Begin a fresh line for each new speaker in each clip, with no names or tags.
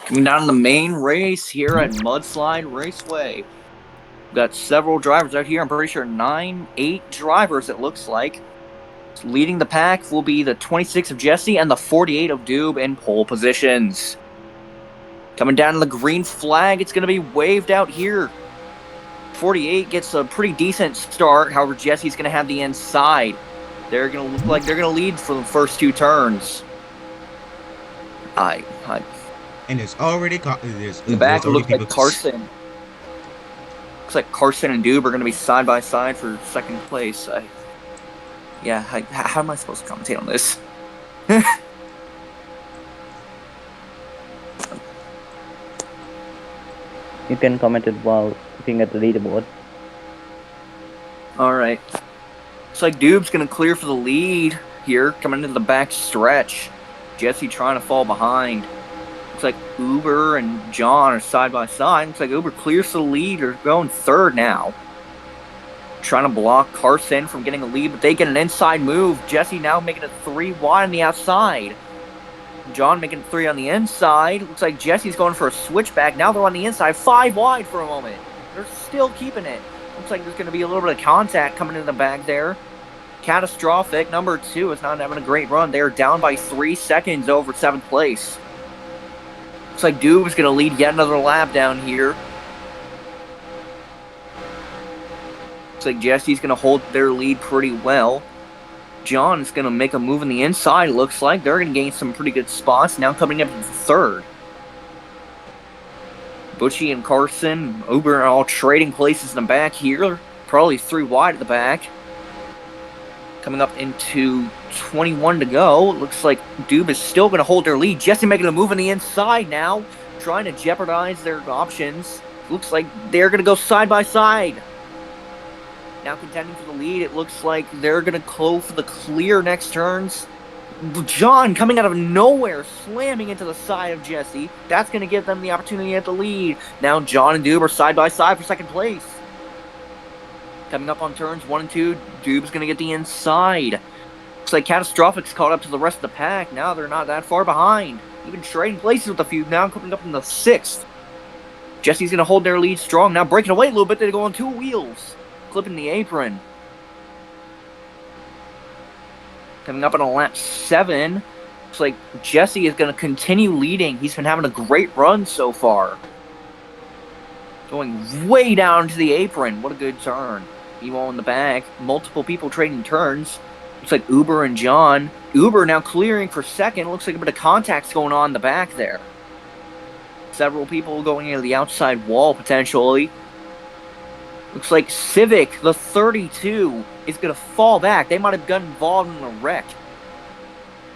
Coming down to the main race here at Mudslide Raceway. We've got several drivers out here. I'm pretty sure 8 drivers it looks like. Leading the pack will be the 26 of Jesse and the 48 of Doob in pole positions. Coming down to the green flag, it's going to be waved out here. 48 gets a pretty decent start. However, Jesse's going to have the inside. They're going to look like they're going to lead for the first 2 turns.
And it's already
in the back. It looks like Carson. Looks like Carson and Doob are going to be side by side for second place. How am I supposed to commentate on this?
You can comment it while looking at the leaderboard.
Alright. Looks like Doob's going to clear for the lead here, coming into the back stretch. Jesse trying to fall behind. Looks like Uber and John are side by side. Looks like Uber clears the lead, or going third now. Trying to block Carson from getting a lead, but they get an inside move. Jesse now making it 3 wide on the outside. John making it 3 on the inside. Looks like Jesse's going for a switchback. Now they're on the inside, 5 wide for a moment. They're still keeping it. Looks like there's going to be a little bit of contact coming in the back there. Catastrophic, number 2, is not having a great run. They're down by 3 seconds over 7th place. Looks like Doob is going to lead yet another lap down here. Looks like Jesse's going to hold their lead pretty well. John is going to make a move on the inside, looks like. They're going to gain some pretty good spots. Now coming up to third. Butchie and Carson, Uber are all trading places in the back here. Probably 3 wide at the back. Coming up into 21 to go. It looks like Doob is still going to hold their lead. Jesse making a move on the inside now. Trying to jeopardize their options. Looks like they're going to go side by side. Now contending for the lead. It looks like they're going to go for the clear next turns. John coming out of nowhere, slamming into the side of Jesse. That's going to give them the opportunity at the lead. Now John and Doob are side by side for second place. Coming up on turns 1 and 2, Doob's going to get the inside. Looks like Catastrophic's caught up to the rest of the pack. Now they're not that far behind. Even trading places with a few. Now coming up in the 6th. Jesse's going to hold their lead strong. Now breaking away a little bit. They go on 2 wheels. Clipping the apron. Coming up on a lap 7. Looks like Jesse is going to continue leading. He's been having a great run so far. Going way down to the apron. What a good turn. Emo in the back. Multiple people trading turns. Looks like Uber and John. Uber now clearing for second. Looks like a bit of contact's going on in the back there. Several people going into the outside wall potentially. Looks like Civic, the 32, is going to fall back. They might have gotten involved in a wreck.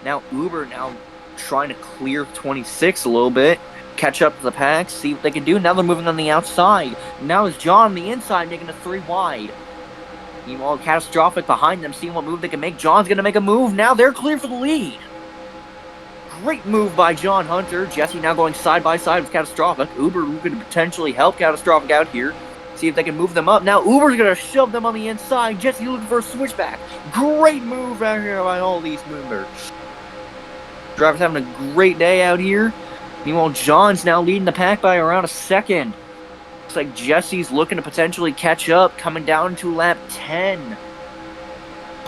Now Uber now trying to clear 26 a little bit. Catch up to the pack, see what they can do. Now they're moving on the outside. Now is John on the inside making a 3 wide. Meanwhile, Catastrophic behind them, seeing what move they can make. John's going to make a move. Now they're clear for the lead. Great move by John Hunter. Jesse now going side by side with Catastrophic. Uber who could potentially help Catastrophic out here. See if they can move them up. Now Uber's going to shove them on the inside. Jesse looking for a switchback. Great move out here by all these movers. Drivers having a great day out here. Meanwhile, John's now leading the pack by around a second. Looks like Jesse's looking to potentially catch up, coming down to lap 10.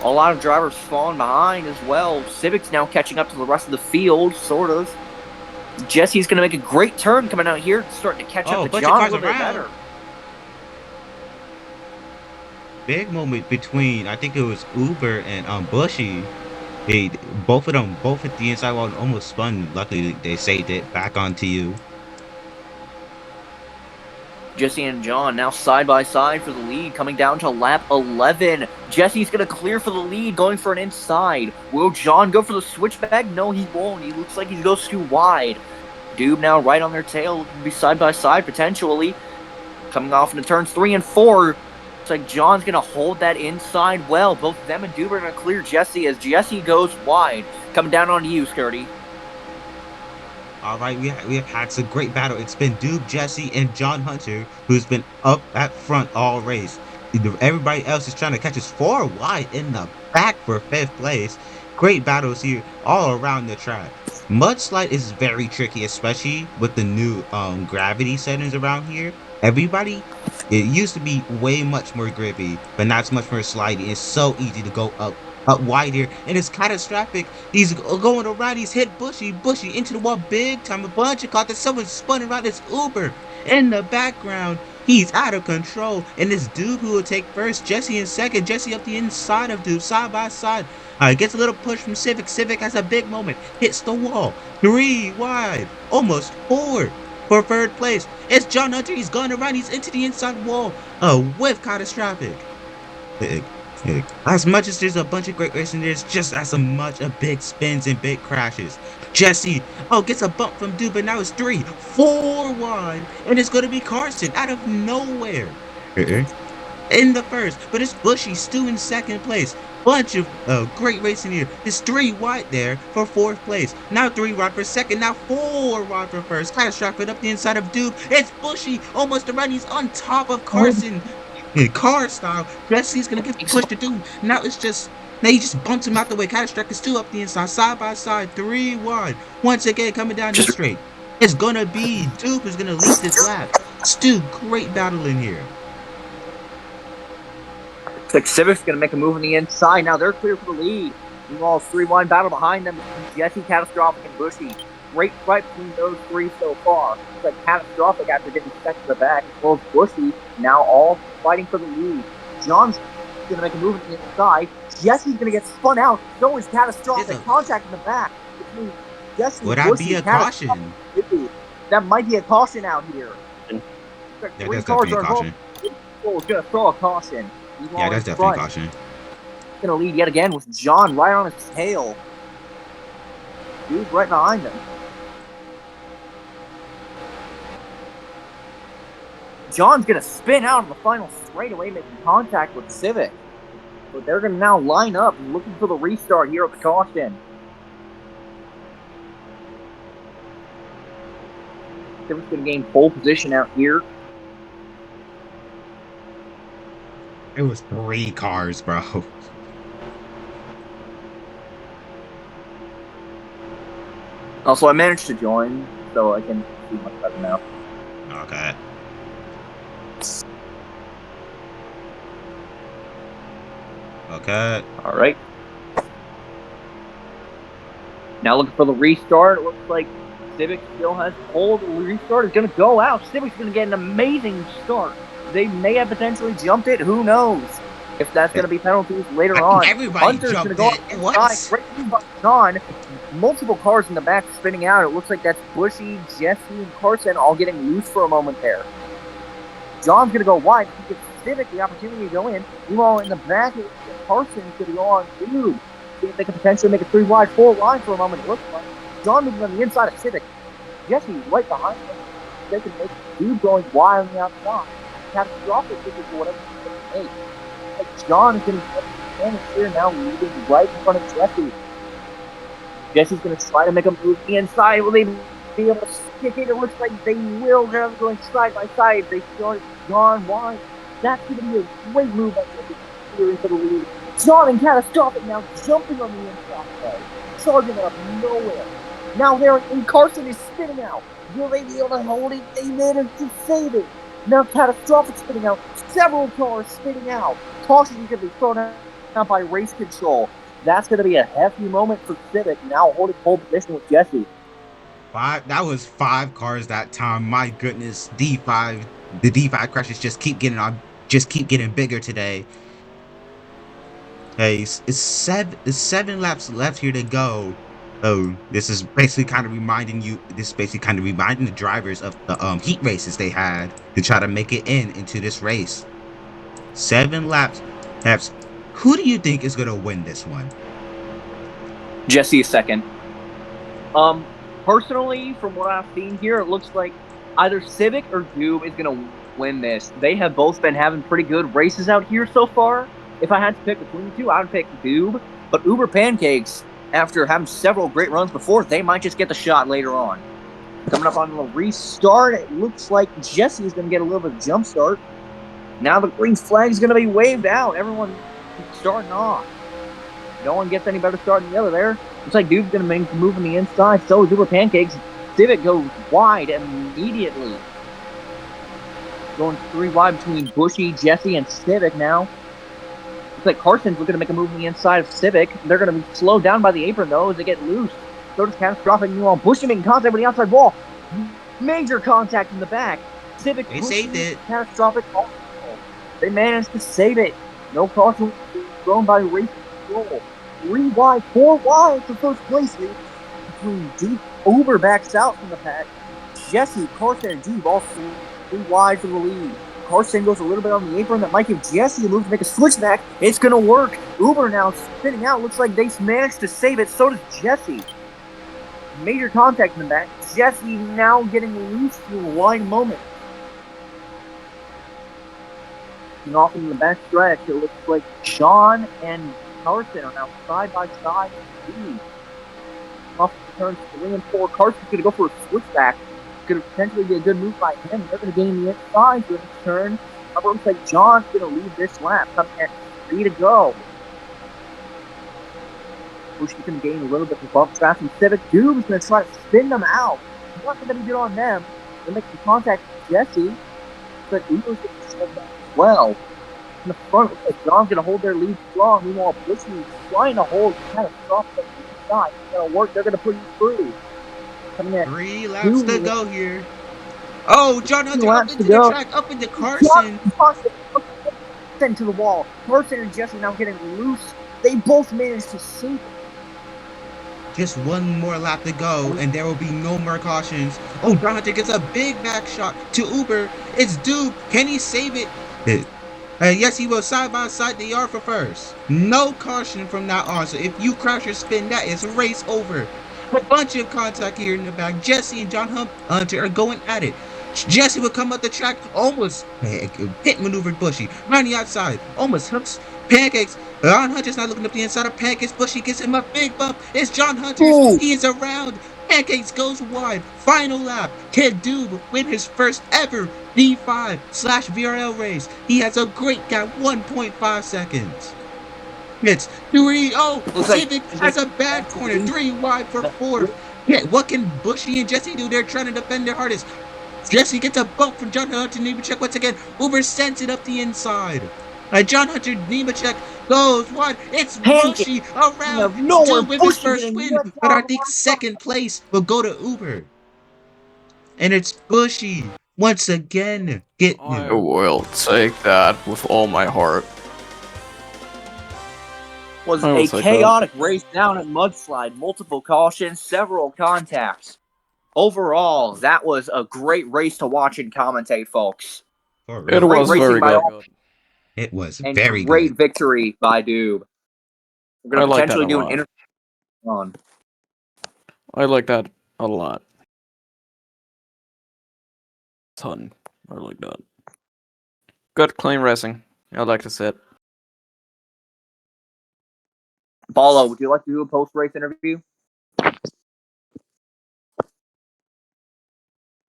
A lot of drivers falling behind as well. Civic's now catching up to the rest of the field, sort of. Jesse's going to make a great turn coming out here, starting to catch up to John a little bit better.
Big moment between, I think it was Uber and Bushy. Both of them hit the inside wall and almost spun. Luckily, they saved it. Back onto you.
Jesse and John now side by side for the lead, coming down to lap 11. Jesse's going to clear for the lead, going for an inside. Will John go for the switchback? No, he won't. He looks like he goes too wide. Doob now right on their tail, be side by side potentially. Coming off into turns 3 and 4. Looks like John's going to hold that inside well. Both them and Doob are going to clear Jesse as Jesse goes wide. Coming down on you, Skirty.
All right, we have had some great battle. It's been Doob, Jesse, and John Hunter, who's been up at front all race. Everybody else is trying to catch us 4 wide in the back for 5th place. Great battles here all around the track. Mudslide is very tricky, especially with the new gravity settings around here. Everybody, it used to be way much more grippy, but now it's much more slidey. It's so easy to go up wide here, and it's catastrophic. He's going around. He's hit Bushy into the wall big time. A bunch of caught that someone spun around his Uber in the background. He's out of control, and this dude who will take first, Jesse in second. Jesse up the inside of dude, side by side. Gets a little push from Civic. Civic has a big moment. Hits the wall. 3 wide. Almost 4 for third place. It's John Hunter. He's gone around. He's into the inside wall. With catastrophic. Big. As much as there's a bunch of great racing, there's just as much of big spins and big crashes. Jesse, gets a bump from Dude, but now it's 4 wide. And it's going to be Carson out of nowhere. In the first, but it's Bushy still in second place. Bunch of great racing here. It's 3 wide there for fourth place. Now 3 wide for second. Now 4 wide for first. Catastrophic up the inside of Duke. It's Bushy almost around. He's on top of Carson. In car style. Jesse's gonna get pushed to Duke. Now he just bumps him out the way. Catastrophic is still up the inside, side by side, 3 wide. Once again, coming down the straight. It's gonna be Duke who's gonna lead this lap. Still great battle in here.
Looks like Civic's going to make a move on the inside. Now they're clear for the lead. Meanwhile, 3-1 battle behind them between Jesse, Catastrophic, and Bushy. Great fight between those three so far. It's like Catastrophic after getting set to the back, as well as Bushy, now all fighting for the lead. John's going to make a move on the inside. Jesse's going to get spun out. So is Catastrophic. Contact in the back between Jesse
Would
and Bushy.
Would that be a caution?
That might be a caution out here.
Yeah, that's definitely a caution.
Is going to throw a caution.
Yeah, that's definitely a caution.
He's going to lead yet again with John right on his tail. Dude right behind him. John's going to spin out of the final straightaway, making contact with Civic. But they're going to now line up looking for the restart here at the caution. Civic's going to gain pole position out here.
It was 3 cars, bro.
Also, I managed to join, so I can see much better now.
Okay. Okay.
All right. Now looking for the restart. It looks like Civic still has hold. The restart is going to go out. Civic's going to get an amazing start. They may have potentially jumped it. Who knows? If that's going to be penalties later on.
Everybody
Hunter's going to go
it. What?
Great move by John. Multiple cars in the back spinning out. It looks like that's Bushy, Jesse, and Carson all getting loose for a moment there. John's going to go wide. He gives Civic the opportunity to go in. Meanwhile, in the back, Carson's going to go on through. See if they can potentially make a 3 wide, 4 wide for a moment. It looks like John moving on the inside of Civic. Jesse right behind him. They can make Dude going wide on the outside. Catastrophic for whatever they can make. Like John is going to get the advantage here now, leading right in front of Jesse. Jesse's going to try to make a move the inside. Will they be able to stick it? It looks like they will. They're going side by side. They start John wide. That's going to be a great move by Jesse here into the lead. John and Catastrophic now jumping on the inside, charging out of nowhere. Now there, and Carson is spinning out. Will they be able to hold it? They managed to save it. Now Catastrophic spinning out. Several cars spinning out. Caution is going to be thrown out by race control. That's going to be a hefty moment for Civic, now holding pole position with Jesse.
That was 5 cars that time. My goodness, D5. The D5 crashes just keep getting bigger today. Hey, it's 7 laps left here to go. Oh, this is basically kind of reminding the drivers of the heat races they had to try to make it into this race. 7 laps. Who do you think is gonna win this one?
Jesse is second. Personally, from what I've seen here, it looks like either Civic or Doob is gonna win this. They have both been having pretty good races out here so far. If I had to pick between the two, I would pick Doob. But Uber Pancakes, after having several great runs before, they might just get the shot later on. Coming up on the restart, it looks like Jesse is going to get a little bit of jump start. Now the green flag is going to be waved out. Everyone starting off. No one gets any better start than the other there. Looks like Dube's going to make the move on the inside. So is Uber Pancakes. Civic goes wide immediately. Going 3 wide between Bushy, Jesse, and Civic now. Looks like Carson's looking to make a move on the inside of Civic. They're going to be slowed down by the apron, though, as they get loose. So does Catastrophic. Meanwhile, Bushy making contact with the outside wall. Major contact in the back. Civic,
They
Bushy,
saved it.
Catastrophic. They managed to save it. No caution thrown by Race Control. 3 wide, 4 wide for first place lead between Deep. Uber backs out from the pack. Jesse, Carson, and Deep all 3 wide for the lead. Carson goes a little bit on the apron. That might give Jesse a move to make a switchback. It's going to work. Uber now spinning out. Looks like they managed to save it. So does Jesse. Major contact in the back. Jesse now getting loose for a wide moment. And off in the back stretch, it looks like John and Carson are now side by side. Off turns 3 and 4. Carson's going to go for a switchback. Could potentially be a good move by him. They're going to gain the inside for this turn. However, it looks like John's going to lead this lap. Coming at 3 to go. Bush going to gain a little bit of bump traffic. And Civic Doom's going to try to spin them out. Nothing going to get on them. They're making contact with Jesse. But Uber's going to shut down as well. In the front, looks like John's going to hold their lead strong. Meanwhile, Bush is trying to hold kind of soft at the side. It's going to work. They're going to put you through. Coming in.
3 laps to go here. Oh, John Hunter up into the track, up into Carson.
Carson to the wall. Carson and Jesse now getting loose. They both managed to save it.
Just 1 more lap to go, and there will be no more cautions. Oh, John Hunter gets a big back shot to Uber. It's Dube. Can he save it? Yes, he will. Side by side, they are for first. No caution from now on. So if you crash or spin, that is race over. A bunch of contact here in the back. Jesse and John Hunter are going at it. Jesse will come up the track, almost hit maneuvered Bushy. Around the outside, almost hooks Pancakes. John Hunter's not looking up the inside of Pancakes. Bushy gets him a big bump. It's John Hunter's.
Ooh.
He is around. Pancakes goes wide. Final lap. Can Dube win his first ever D5/VRL race? He has a great gap, 1.5 seconds. It's 3. Oh, Civic has a bad corner. 3 wide for 4th. Yeah, what can Bushy and Jesse do? They're trying to defend their hardest. Jesse gets a bump from John Hunter Nemechek once again. Uber sends it up the inside. John Hunter Nemechek goes wide. It's Bushy around. Still with his first win. But I think second place will go to Uber. And it's Bushy once again.
I will take that with all my heart.
Was a chaotic race down at Mudslide. Multiple cautions, several contacts. Overall, that was a great race to watch and commentate, folks.
It was very good.
It was
and
very
great
good.
Victory by Dube. We're going to potentially do an interview on.
I like that a lot. Ton. I like that. Good, clean racing. I'd like to see it.
Paulo, would you like to do a post-race interview?